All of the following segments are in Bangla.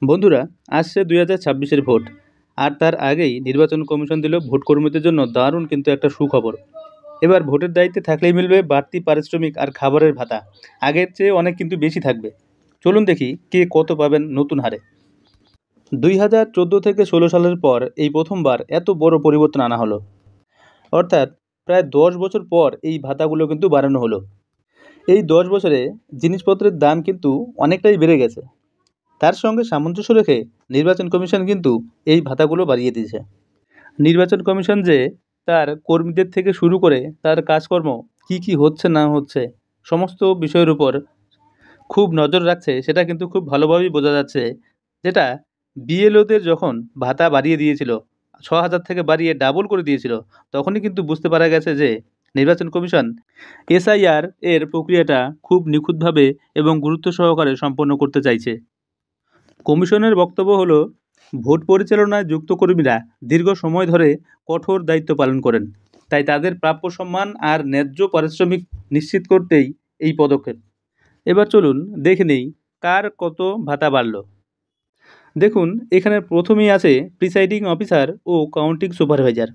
বন্ধুরা, আসছে 2026-এর ভোট। আর তার আগেই নির্বাচন কমিশন দিল ভোট কর্মীদের জন্য দারুণ কিন্তু একটা সুখবর। এবার ভোটের দায়িত্বে থাকলেই মিলবে বাড়তি পারিশ্রমিক আর খাবারের ভাতা। আগের চেয়ে অনেক কিন্তু বেশি থাকবে। চলুন দেখি কে কত পাবেন নতুন হারে। 2014 থেকে 16 সালের পর এই প্রথমবার এত বড় পরিবর্তন আনা হলো। অর্থাৎ প্রায় 10 বছর পর এই ভাতাগুলো কিন্তু বাড়ানো হলো। এই 10 বছরে জিনিসপত্রের দাম কিন্তু অনেকটাই বেড়ে গেছে। তার সঙ্গে সামঞ্জস্য রেখে নির্বাচন কমিশন কিন্তু এই ভাতাগুলো বাড়িয়ে দিয়েছে। নির্বাচন কমিশন যে তার কর্মীদের থেকে শুরু করে তার কাজকর্ম কি হচ্ছে না হচ্ছে সমস্ত বিষয়ের উপর খুব নজর রাখছে, সেটা কিন্তু খুব ভালোভাবেই বোঝা যাচ্ছে। যেটা বিএলওদের যখন ভাতা বাড়িয়ে দিয়েছিল, 6,000 থেকে বাড়িয়ে ডাবল করে দিয়েছিল, তখনই কিন্তু বুঝতে পারা গেছে যে নির্বাচন কমিশন এসআইআর এর প্রক্রিয়াটা খুব নিখুঁতভাবে এবং গুরুত্ব সহকারে সম্পন্ন করতে চাইছে। কমিশনের বক্তব্য হলো, ভোট পরিচালনায় যুক্ত কর্মীরা দীর্ঘ সময় ধরে কঠোর দায়িত্ব পালন করেন, তাই তাদের প্রাপ্য সম্মান আর ন্যায্য পারিশ্রমিক নিশ্চিত করতেই এই পদক্ষেপ। এবার চলুন দেখে নেই কার কত ভাতা বাড়ল। দেখুন, এখানে প্রথমেই আছে প্রিসাইডিং অফিসার ও কাউন্টিং সুপারভাইজার।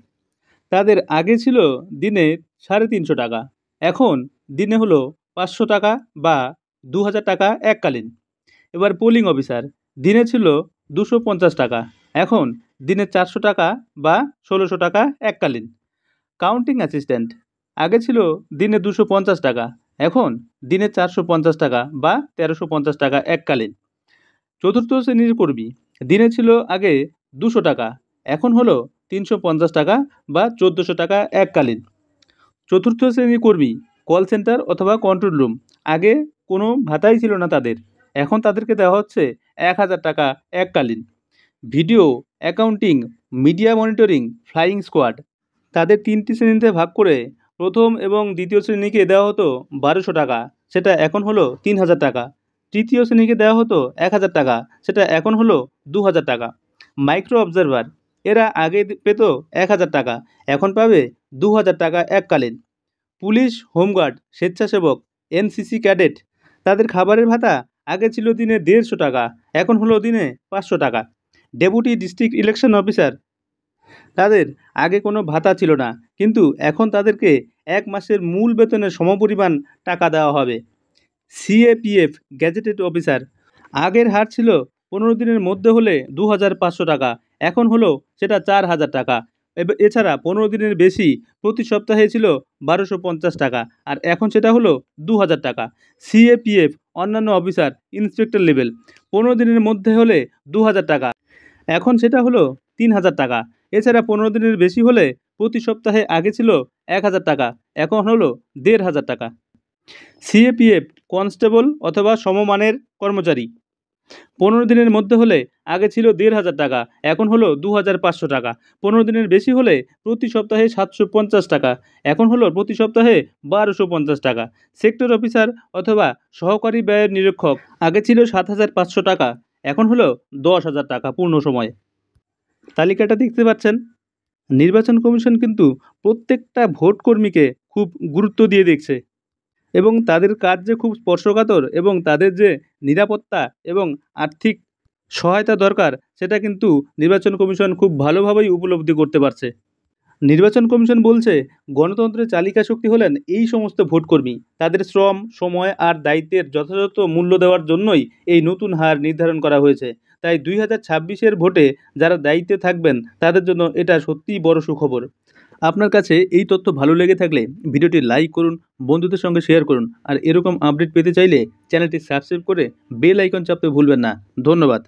তাদের আগে ছিল দিনে 350 টাকা, এখন দিনে হলো 500 টাকা বা 2000 টাকা এককালীন। এবার পোলিং অফিসার দিনে ছিল 250 টাকা, এখন দিনে 400 টাকা বা 1600 টাকা এককালীন। কাউন্টিং অ্যাসিস্ট্যান্ট আগে ছিল দিনে 250 টাকা, এখন দিনে 450 টাকা বা 1350 টাকা এককালীন। চতুর্থ শ্রেণীর কর্মী দিনে ছিল আগে 200 টাকা, এখন হলো 350 টাকা বা 1400 টাকা এককালীন। চতুর্থ শ্রেণীর কর্মী কল সেন্টার অথবা কন্ট্রোল রুম, আগে কোনো ভাতাই ছিল না তাদের, এখন তাদেরকে দেওয়া হচ্ছে 1000 টাকা এককালীন। Video accounting, media monitoring, flying squad, তাদের 3টি শ্রেণীতে ভাগ করে প্রথম এবং দ্বিতীয় শ্রেণীকে দেওয়া হতো 1200 টাকা, সেটা এখন হলো 3000 টাকা। তৃতীয় শ্রেণীকে দেওয়া হতো 1000 টাকা, সেটা এখন হলো 2000 টাকা। মাইক্রো অবজারভার এরা আগে পেত 1000 টাকা, এখন পাবে 2000 টাকা এককালীন। পুলিশ, হোমগার্ড, স্বেচ্ছাসেবক, এনসিসি ক্যাডেট, তাদের খাবারের ভাতা আগে ছিল দিনে 150 টাকা, এখন হলো দিনে 500 টাকা। ডেপুটি ডিস্ট্রিক্ট ইলেকশন অফিসার, তাদের আগে কোনো ভাতা ছিল না, কিন্তু এখন তাদেরকে 1 মাসের মূল বেতনের সমপরিমাণ টাকা দেওয়া হবে। সিএপিএফ গ্যাজেটেড অফিসার, আগের হার ছিল 15 দিনের মধ্যে হলে 2500 টাকা, এখন হলো সেটা 4000 টাকা। এছাড়া 15 দিনের বেশি প্রতি সপ্তাহে ছিল 1250 টাকা, আর এখন সেটা হলো 2000 টাকা। সিএপিএফ অন্যান্য অফিসার ইন্সপেক্টর লেভেল, 15 দিনের মধ্যে হলে 2000 টাকা, এখন সেটা হলো 3000 টাকা। এছাড়া 15 দিনের বেশি হলে প্রতি সপ্তাহে আগে ছিল 1000 টাকা, এখন হলো 1500 টাকা। সিএপিএফ কনস্টেবল অথবা সমমানের কর্মচারী, 15 দিনের মধ্যে হলে আগে ছিল 1500 টাকা, এখন হলো 2500 টাকা। 15 দিনের বেশি হলে প্রতি সপ্তাহে 750 টাকা, এখন হলো প্রতি সপ্তাহে 1250 টাকা। সেক্টর অফিসার অথবা সহকারী ব্যয়ের নিরীক্ষক, আগে ছিল 7500 টাকা, এখন হলো 10,000 টাকা পূর্ণ সময়। তালিকাটা দেখতে পাচ্ছেন। নির্বাচন কমিশন কিন্তু প্রত্যেকটা ভোট কর্মীকে খুব গুরুত্ব দিয়ে দেখছে, এবং তাদের কাজ যে খুব স্পর্শকাতর এবং তাদের যে নিরাপত্তা এবং আর্থিক সহায়তা দরকার, সেটা কিন্তু নির্বাচন কমিশন খুব ভালোভাবেই উপলব্ধি করতে পারছে। নির্বাচন কমিশন বলছে, গণতন্ত্রের চালিকা শক্তি হলেন এই সমস্ত ভোটকর্মী। তাদের শ্রম, সময় আর দায়িত্বের যথাযথ মূল্য দেওয়ার জন্যই এই নতুন হার নির্ধারণ করা হয়েছে। তাই 2026-এর ভোটে যারা দায়িত্বে থাকবেন তাদের জন্য এটা সত্যিই বড় সুখবর। আপনার কাছে এই তথ্য ভালো লেগে থাকলে ভিডিওটি লাইক করুন, বন্ধুদের সঙ্গে শেয়ার করুন, আর এরকম আপডেট পেতে চাইলে চ্যানেলটি সাবস্ক্রাইব করে বেল আইকন চাপতে ভুলবেন না। ধন্যবাদ।